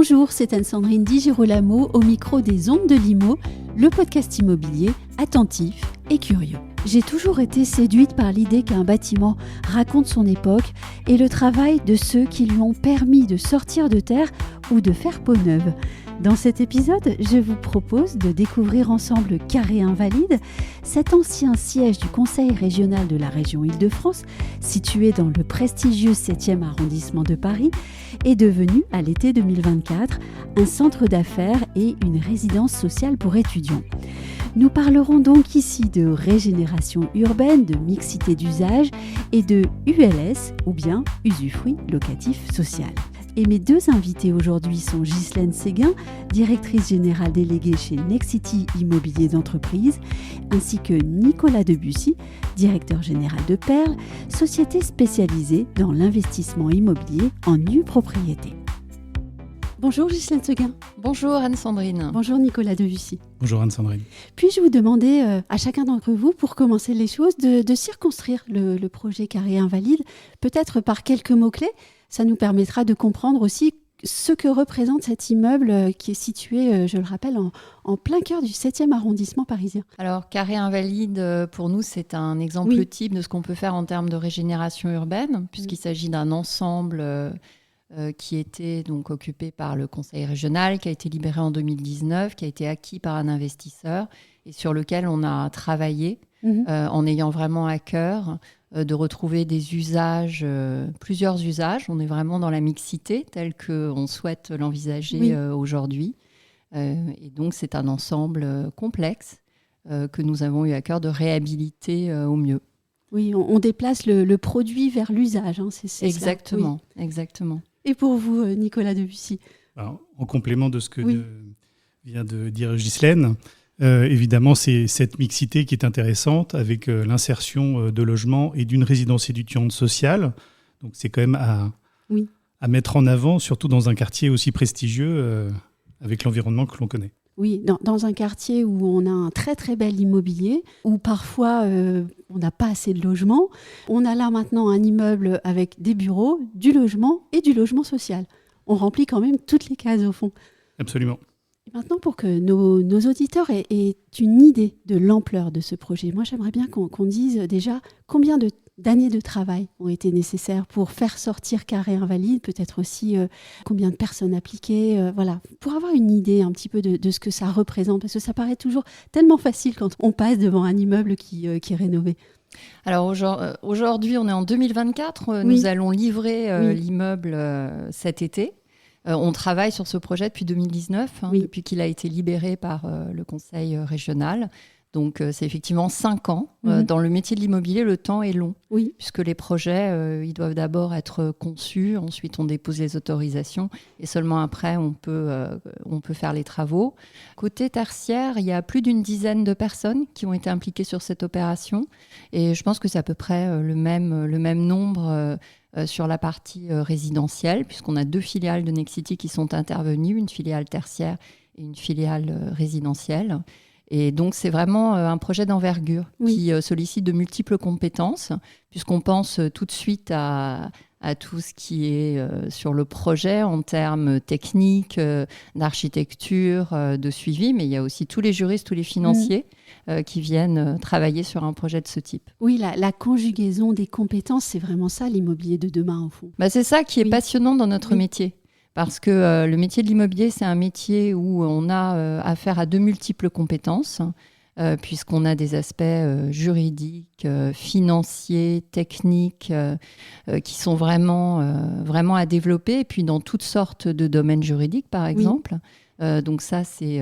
Bonjour, c'est Anne-Sandrine Di Girolamo au micro des Ondes de l'Imo, le podcast immobilier attentif et curieux. J'ai toujours été séduite par l'idée qu'un bâtiment raconte son époque et le travail de ceux qui lui ont permis de sortir de terre ou de faire peau neuve. Dans cet épisode, je vous propose de découvrir ensemble Carré Invalides, cet ancien siège du Conseil régional de la région Île-de-France, situé dans le prestigieux 7e arrondissement de Paris, est devenu, à l'été 2024, un centre d'affaires et une résidence sociale pour étudiants. Nous parlerons donc ici de régénération urbaine, de mixité d'usage et de ULS, ou bien usufruit locatif social. Et mes deux invités aujourd'hui sont Ghislaine Séguin, directrice générale déléguée chez Nexity Immobilier d'entreprise, ainsi que Nicolas Debussy, directeur général de Perle, société spécialisée dans l'investissement immobilier en nue propriété. Bonjour Ghislaine Séguin. Bonjour Anne-Sandrine. Bonjour Nicolas Debussy. Bonjour Anne-Sandrine. Puis-je vous demander à chacun d'entre vous, pour commencer les choses, de circonscrire le projet Carré Invalide, peut-être par quelques mots-clés. Ça nous permettra de comprendre aussi ce que représente cet immeuble qui est situé, je le rappelle, en plein cœur du 7e arrondissement parisien. Alors, Carré Invalide, pour nous, c'est un exemple type de ce qu'on peut faire en termes de régénération urbaine, puisqu'il s'agit d'un ensemble qui était donc occupé par le Conseil régional, qui a été libéré en 2019, qui a été acquis par un investisseur et sur lequel on a travaillé en ayant vraiment à cœur de retrouver des usages, plusieurs usages. On est vraiment dans la mixité telle qu'on souhaite l'envisager aujourd'hui. Et donc, c'est un ensemble complexe que nous avons eu à cœur de réhabiliter au mieux. Oui, on déplace le produit vers l'usage. Hein, c'est exactement, cela. Oui. Exactement. Et pour vous, Nicolas Debussy? Alors, en complément de ce que vient de dire Ghislaine, évidemment, c'est cette mixité qui est intéressante avec l'insertion de logements et d'une résidence étudiante sociale. Donc, c'est quand même à mettre en avant, surtout dans un quartier aussi prestigieux avec l'environnement que l'on connaît. Oui, dans un quartier où on a un très très bel immobilier, où parfois on n'a pas assez de logements. On a là maintenant un immeuble avec des bureaux, du logement et du logement social. On remplit quand même toutes les cases au fond. Absolument. Et maintenant, pour que nos auditeurs aient une idée de l'ampleur de ce projet, moi j'aimerais bien qu'on dise déjà combien d'années de travail ont été nécessaires pour faire sortir Carré Invalide, peut-être aussi combien de personnes appliquées, voilà, pour avoir une idée un petit peu de ce que ça représente, parce que ça paraît toujours tellement facile quand on passe devant un immeuble qui est rénové. Alors aujourd'hui, on est en 2024, nous allons livrer l'immeuble cet été. On travaille sur ce projet depuis 2019, depuis qu'il a été libéré par le Conseil régional. Donc, c'est effectivement 5 ans. Dans le métier de l'immobilier, le temps est long, puisque les projets, ils doivent d'abord être conçus, ensuite on dépose les autorisations, et seulement après, on peut faire les travaux. Côté tertiaire, il y a plus d'une dizaine de personnes qui ont été impliquées sur cette opération, et je pense que c'est à peu près le même nombre sur la partie résidentielle, puisqu'on a 2 filiales de Nexity qui sont intervenues, une filiale tertiaire et une filiale résidentielle. Et donc, c'est vraiment un projet d'envergure qui sollicite de multiples compétences, puisqu'on pense tout de suite à tout ce qui est sur le projet en termes techniques, d'architecture, de suivi, mais il y a aussi tous les juristes, tous les financiers qui viennent travailler sur un projet de ce type. Oui, la conjugaison des compétences, c'est vraiment ça l'immobilier de demain, au fond. C'est ça qui est passionnant dans notre métier. Parce que le métier de l'immobilier, c'est un métier où on a affaire à de multiples compétences, puisqu'on a des aspects juridiques, financiers, techniques, qui sont vraiment à développer, et puis dans toutes sortes de domaines juridiques, par exemple. Donc ça, c'est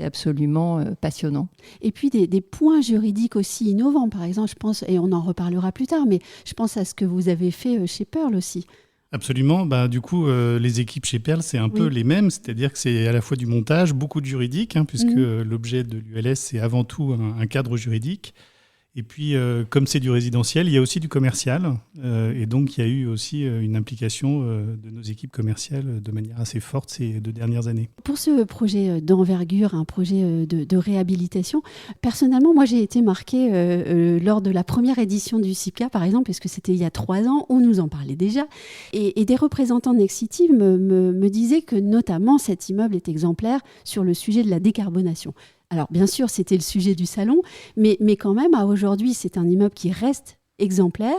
absolument passionnant. Et puis des points juridiques aussi innovants, par exemple, je pense, et on en reparlera plus tard, mais je pense à ce que vous avez fait chez Perle aussi. Absolument. Du coup, les équipes chez Perle, c'est un peu les mêmes. C'est-à-dire que c'est à la fois du montage, beaucoup de juridique, puisque l'objet de l'ULS, c'est avant tout un cadre juridique. Et puis, comme c'est du résidentiel, il y a aussi du commercial. Et donc, il y a eu aussi une implication de nos équipes commerciales de manière assez forte ces 2 dernières années. Pour ce projet d'envergure, un projet de réhabilitation, personnellement, moi, j'ai été marquée lors de la première édition du CIPCA, par exemple, parce que c'était il y a 3 ans, on nous en parlait déjà. Et des représentants de Nexity me disaient que, notamment, cet immeuble est exemplaire sur le sujet de la décarbonation. Alors, bien sûr, c'était le sujet du salon, mais quand même, à aujourd'hui, c'est un immeuble qui reste exemplaire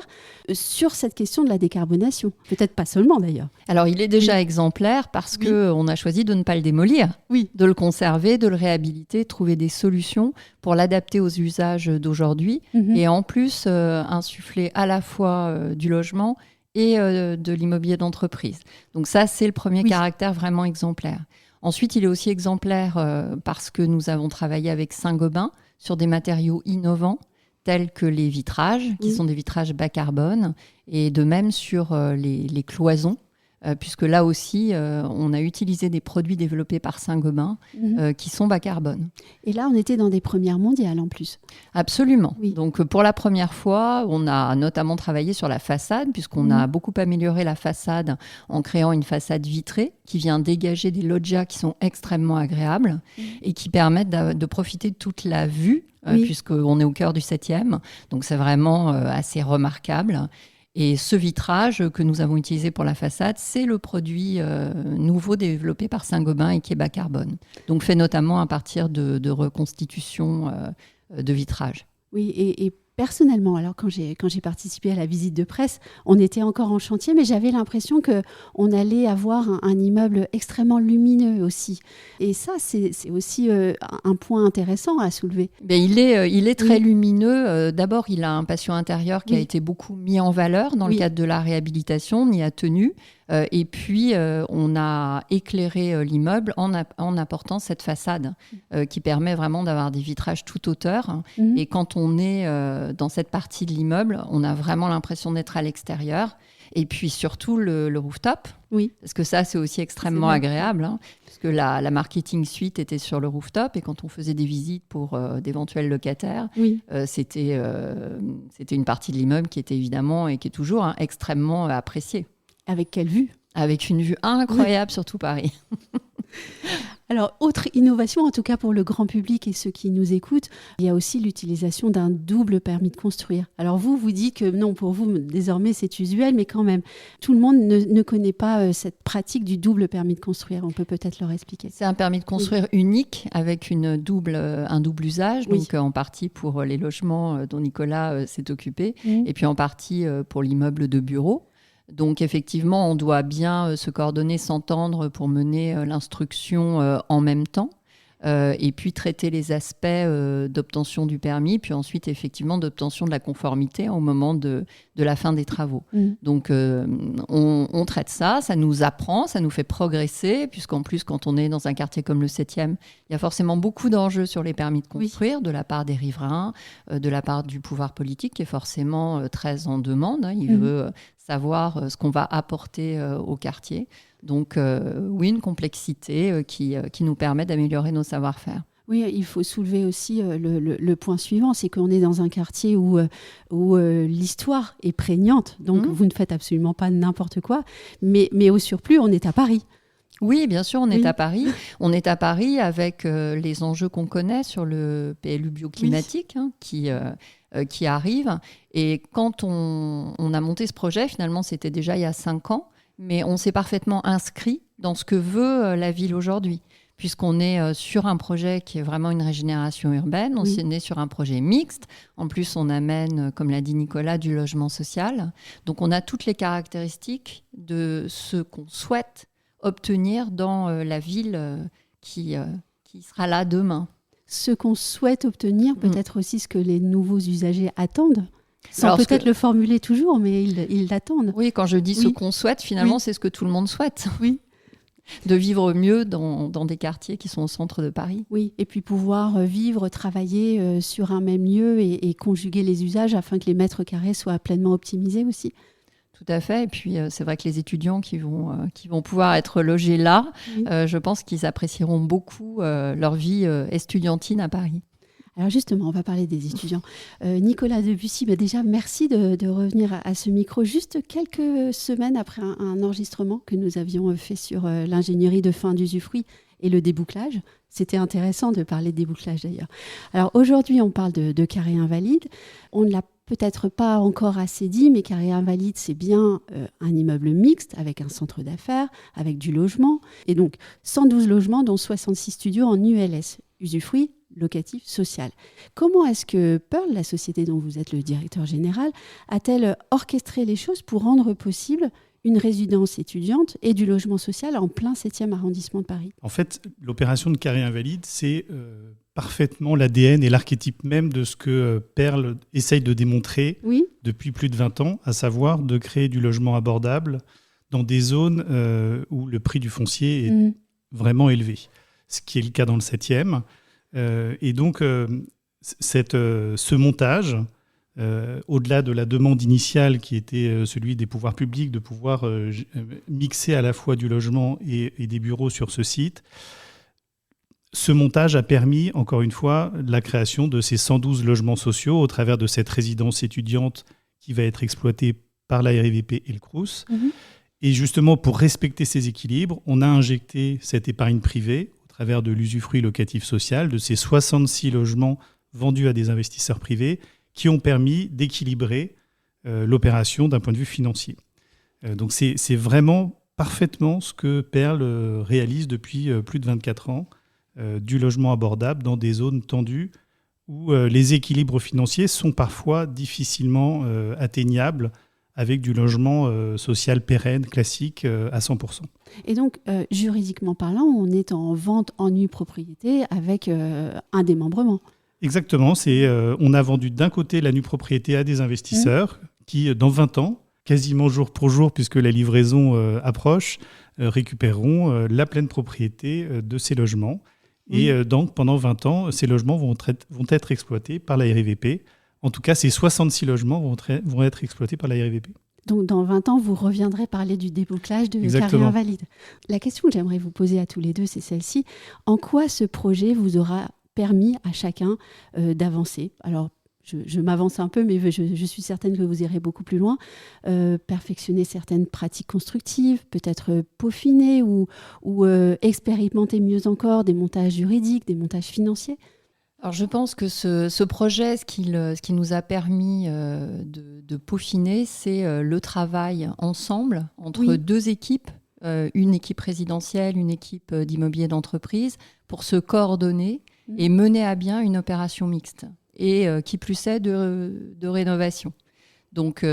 sur cette question de la décarbonation. Peut-être pas seulement, d'ailleurs. Alors, il est déjà exemplaire parce qu'on a choisi de ne pas le démolir, de le conserver, de le réhabiliter, trouver des solutions pour l'adapter aux usages d'aujourd'hui et en plus insuffler à la fois du logement et de l'immobilier d'entreprise. Donc ça, c'est le premier caractère vraiment exemplaire. Ensuite, il est aussi exemplaire parce que nous avons travaillé avec Saint-Gobain sur des matériaux innovants tels que les vitrages, qui sont des vitrages bas carbone, et de même sur les cloisons, puisque là aussi, on a utilisé des produits développés par Saint-Gobain qui sont bas carbone. Et là, on était dans des premières mondiales en plus. Absolument. Oui. Donc, pour la première fois, on a notamment travaillé sur la façade, puisqu'on a beaucoup amélioré la façade en créant une façade vitrée qui vient dégager des loggias qui sont extrêmement agréables et qui permettent de profiter de toute la vue, puisqu'on est au cœur du 7e. Donc, c'est vraiment assez remarquable. Et ce vitrage que nous avons utilisé pour la façade, c'est le produit nouveau développé par Saint-Gobain et qui est bas carbone. Donc fait notamment à partir de reconstitution de vitrage. Oui, et personnellement, alors quand j'ai participé à la visite de presse, on était encore en chantier, mais j'avais l'impression qu'on allait avoir un immeuble extrêmement lumineux aussi. Et ça, c'est aussi un point intéressant à soulever. Mais il est très lumineux. D'abord, il a un patio intérieur qui a été beaucoup mis en valeur dans le cadre de la réhabilitation, on y a tenu. Et puis, on a éclairé l'immeuble en apportant cette façade qui permet vraiment d'avoir des vitrages toute hauteur. Et quand on est dans cette partie de l'immeuble, on a vraiment l'impression d'être à l'extérieur. Et puis surtout le rooftop, parce que ça, c'est aussi extrêmement agréable, puisque la marketing suite était sur le rooftop. Et quand on faisait des visites pour d'éventuels locataires, c'était une partie de l'immeuble qui était évidemment et qui est toujours extrêmement appréciée. Avec quelle vue ? Avec une vue incroyable sur tout Paris. Alors, autre innovation, en tout cas pour le grand public et ceux qui nous écoutent, il y a aussi l'utilisation d'un double permis de construire. Alors vous dites que non, pour vous, désormais, c'est usuel, mais quand même, tout le monde ne connaît pas cette pratique du double permis de construire. On peut peut-être leur expliquer. C'est un permis de construire unique avec un double usage, donc en partie pour les logements dont Nicolas s'est occupé, et puis en partie pour l'immeuble de bureau. Donc effectivement, on doit bien se coordonner, s'entendre pour mener l'instruction en même temps et puis traiter les aspects d'obtention du permis, puis ensuite effectivement d'obtention de la conformité au moment de la fin des travaux. Donc on traite ça nous apprend, ça nous fait progresser, puisqu'en plus quand on est dans un quartier comme le 7e, il y a forcément beaucoup d'enjeux sur les permis de construire de la part des riverains, de la part du pouvoir politique qui est forcément très en demande. Il veut savoir ce qu'on va apporter au quartier. Donc une complexité qui nous permet d'améliorer nos savoir-faire. Oui, il faut soulever aussi le point suivant, c'est qu'on est dans un quartier où l'histoire est prégnante, donc vous ne faites absolument pas n'importe quoi, mais au surplus, on est à Paris. Oui, bien sûr, on est à Paris. On est à Paris avec les enjeux qu'on connaît sur le PLU bioclimatique qui arrive. Et quand on a monté ce projet, finalement, c'était déjà il y a 5 ans, mais on s'est parfaitement inscrit dans ce que veut la ville aujourd'hui, puisqu'on est sur un projet qui est vraiment une régénération urbaine. On est sur un projet mixte. En plus, on amène, comme l'a dit Nicolas, du logement social. Donc, on a toutes les caractéristiques de ce qu'on souhaite obtenir dans la ville qui sera là demain. Ce qu'on souhaite obtenir, peut-être aussi ce que les nouveaux usagers attendent. Sans peut-être le formuler toujours, mais ils l'attendent. Oui, quand je dis ce qu'on souhaite, finalement, c'est ce que tout le monde souhaite. Oui. De vivre mieux dans des quartiers qui sont au centre de Paris. Oui, et puis pouvoir vivre, travailler sur un même lieu et conjuguer les usages afin que les mètres carrés soient pleinement optimisés aussi. Tout à fait. Et puis, c'est vrai que les étudiants qui vont pouvoir être logés là, je pense qu'ils apprécieront beaucoup leur vie estudiantine à Paris. Alors justement, on va parler des étudiants. Nicolas Debussy, déjà merci de revenir à ce micro juste quelques semaines après un enregistrement que nous avions fait sur l'ingénierie de fin d'usufruit et le débouclage. C'était intéressant de parler de débouclage d'ailleurs. Alors aujourd'hui, on parle de carré invalide. On ne l'a peut-être pas encore assez dit, mais carré invalide, c'est bien un immeuble mixte avec un centre d'affaires, avec du logement. Et donc 112 logements, dont 66 studios en ULS, usufruit locatif social. Comment est-ce que Pearl, la société dont vous êtes le directeur général, a-t-elle orchestré les choses pour rendre possible une résidence étudiante et du logement social en plein 7e arrondissement de Paris? En fait, l'opération de carré invalide, c'est parfaitement l'ADN et l'archétype même de ce que Pearl essaye de démontrer depuis plus de 20 ans, à savoir de créer du logement abordable dans des zones où le prix du foncier est vraiment élevé, ce qui est le cas dans le 7e. Et donc, ce montage, au-delà de la demande initiale qui était celui des pouvoirs publics de pouvoir mixer à la fois du logement et des bureaux sur ce site, ce montage a permis, encore une fois, la création de ces 112 logements sociaux au travers de cette résidence étudiante qui va être exploitée par la RIVP et le Crous. Et justement, pour respecter ces équilibres, on a injecté cette épargne privée à travers de l'usufruit locatif social, de ces 66 logements vendus à des investisseurs privés qui ont permis d'équilibrer l'opération d'un point de vue financier. Donc c'est vraiment parfaitement ce que Pearl réalise depuis plus de 24 ans, du logement abordable dans des zones tendues où les équilibres financiers sont parfois difficilement atteignables avec du logement social pérenne, classique, à 100%. Et donc, juridiquement parlant, on est en vente en nue propriété avec un démembrement. Exactement. On a vendu d'un côté la nue propriété à des investisseurs qui, dans 20 ans, quasiment jour pour jour, puisque la livraison approche, récupéreront la pleine propriété de ces logements. Et donc, pendant 20 ans, ces logements vont être exploités par la RIVP. En tout cas, ces 66 logements vont être exploités par la RIVP. Donc, dans 20 ans, vous reviendrez parler du débouclage de carré invalide. La question que j'aimerais vous poser à tous les deux, c'est celle-ci. En quoi ce projet vous aura permis à chacun d'avancer? Alors, je m'avance un peu, mais je suis certaine que vous irez beaucoup plus loin. Perfectionner certaines pratiques constructives, peut-être peaufiner ou expérimenter mieux encore des montages juridiques, des montages financiers. Alors, je pense que ce projet, ce qui nous a permis de peaufiner, c'est le travail ensemble entre deux équipes, une équipe résidentielle, une équipe d'immobilier d'entreprise, pour se coordonner et mener à bien une opération mixte, et qui plus est de rénovation. Donc,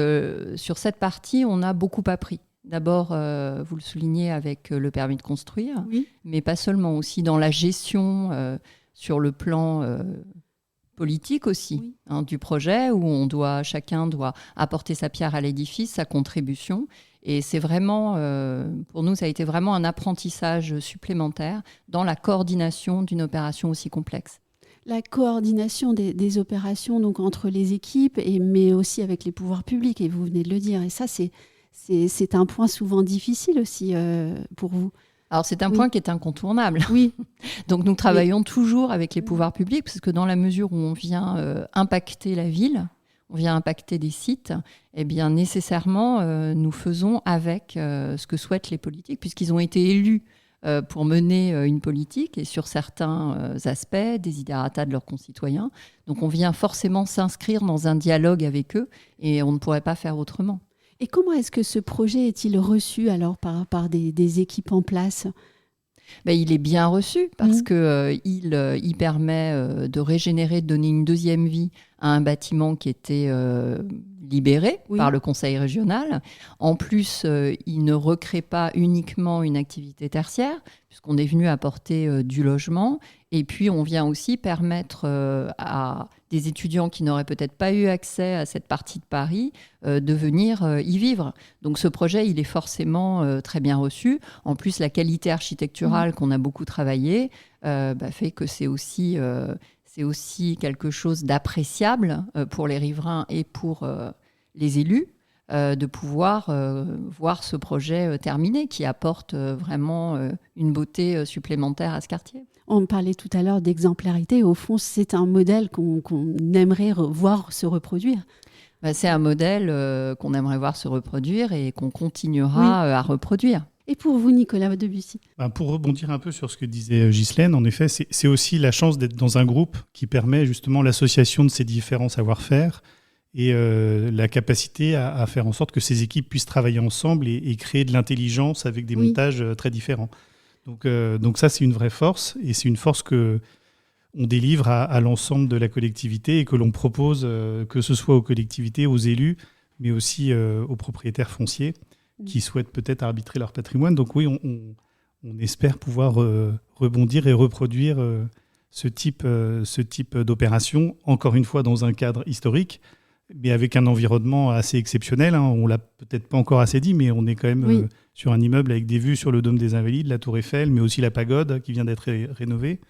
sur cette partie, on a beaucoup appris. D'abord, vous le soulignez avec le permis de construire, mais pas seulement, aussi dans la gestion sur le plan politique aussi, du projet, où chacun doit apporter sa pierre à l'édifice, sa contribution. Et c'est vraiment, pour nous, ça a été vraiment un apprentissage supplémentaire dans la coordination d'une opération aussi complexe. La coordination des opérations donc, entre les équipes, mais aussi avec les pouvoirs publics, et vous venez de le dire. Et ça, c'est un point souvent difficile aussi pour vous. Alors, c'est un point qui est incontournable. Oui. Donc, nous travaillons toujours avec les pouvoirs publics, parce que dans la mesure où on vient impacter la ville, on vient impacter des sites, eh bien, nécessairement, nous faisons avec ce que souhaitent les politiques, puisqu'ils ont été élus pour mener une politique, et sur certains aspects, desiderata de leurs concitoyens. Donc, on vient forcément s'inscrire dans un dialogue avec eux, et on ne pourrait pas faire autrement. Et comment est-ce que ce projet est-il reçu alors par des équipes en place ? Il est bien reçu parce qu'il permet de régénérer, de donner une deuxième vie à un bâtiment qui était libéré par le conseil régional. En plus, il ne recrée pas uniquement une activité tertiaire, puisqu'on est venu apporter du logement. Et puis, on vient aussi permettre à des étudiants qui n'auraient peut-être pas eu accès à cette partie de Paris de venir y vivre. Donc, ce projet, il est forcément très bien reçu. En plus, la qualité architecturale qu'on a beaucoup travaillé fait que c'est aussi quelque chose d'appréciable pour les riverains et pour les élus. de pouvoir voir ce projet terminé, qui apporte vraiment une beauté supplémentaire à ce quartier. On parlait tout à l'heure d'exemplarité. Au fond, c'est un modèle qu'on aimerait voir se reproduire. C'est un modèle qu'on aimerait voir se reproduire et qu'on continuera à reproduire. Et pour vous, Nicolas Debussy? Pour rebondir un peu sur ce que disait Ghislaine, en effet, c'est aussi la chance d'être dans un groupe qui permet justement l'association de ces différents savoir-faire et la capacité à faire en sorte que ces équipes puissent travailler ensemble et créer de l'intelligence avec des montages très différents. Donc ça, c'est une vraie force, et c'est une force qu'on délivre à l'ensemble de la collectivité et que l'on propose, que ce soit aux collectivités, aux élus, mais aussi aux propriétaires fonciers qui souhaitent peut-être arbitrer leur patrimoine. Donc oui, on espère pouvoir rebondir et reproduire ce type d'opération, encore une fois dans un cadre historique, mais avec un environnement assez exceptionnel. On ne l'a peut-être pas encore assez dit, mais on est quand même sur un immeuble avec des vues sur le Dôme des Invalides, la Tour Eiffel, mais aussi la Pagode qui vient d'être rénovée.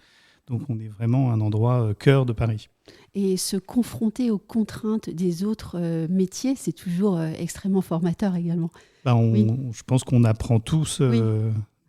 Donc on est vraiment un endroit cœur de Paris. Et se confronter aux contraintes des autres métiers, c'est toujours extrêmement formateur également. Je pense qu'on apprend tous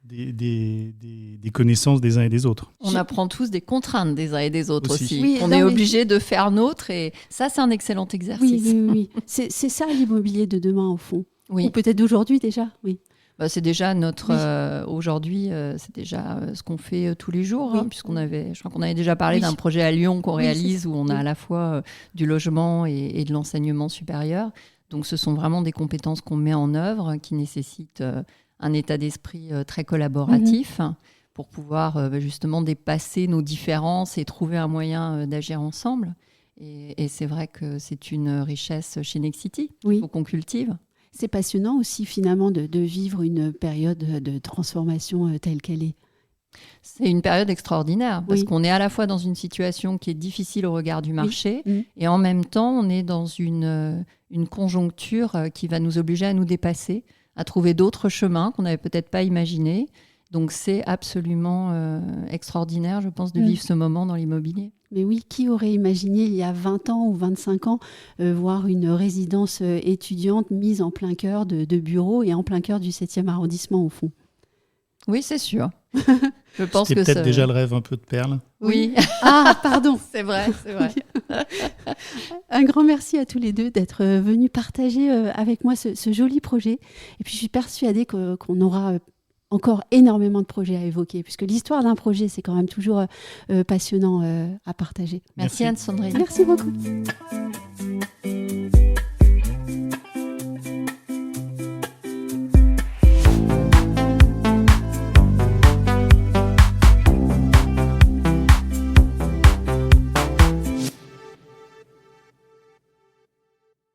des connaissances des uns et des autres. On apprend tous des contraintes des uns et des autres aussi. Oui, on est obligé de faire nôtre, et ça, c'est un excellent exercice. Oui. C'est ça l'immobilier de demain, au fond. Oui. Ou peut-être d'aujourd'hui déjà. Oui. C'est déjà notre aujourd'hui, c'est déjà ce qu'on fait tous les jours, puisqu'on je crois qu'on avait déjà parlé d'un projet à Lyon qu'on réalise, où on a à la fois du logement et de l'enseignement supérieur. Donc ce sont vraiment des compétences qu'on met en œuvre, qui nécessitent un état d'esprit très collaboratif pour pouvoir justement dépasser nos différences et trouver un moyen d'agir ensemble. Et c'est vrai que c'est une richesse chez Nexity qu'on cultive. C'est passionnant aussi finalement de vivre une période de transformation telle qu'elle est. C'est une période extraordinaire parce qu'on est à la fois dans une situation qui est difficile au regard du marché et en même temps on est dans une conjoncture qui va nous obliger à nous dépasser, à trouver d'autres chemins qu'on n'avait peut-être pas imaginés. Donc c'est absolument extraordinaire, je pense, de vivre ce moment dans l'immobilier. Mais oui, qui aurait imaginé il y a 20 ans ou 25 ans voir une résidence étudiante mise en plein cœur de bureaux et en plein cœur du 7e arrondissement au fond? Oui, c'est sûr. Je pense C'était peut-être déjà le rêve un peu de Perle. Oui. Ah, pardon. C'est vrai. Un grand merci à tous les deux d'être venus partager avec moi ce joli projet. Et puis je suis persuadée qu'on aura encore énormément de projets à évoquer, puisque l'histoire d'un projet, c'est quand même toujours passionnant à partager. Merci Anne-Sandrine. Merci beaucoup.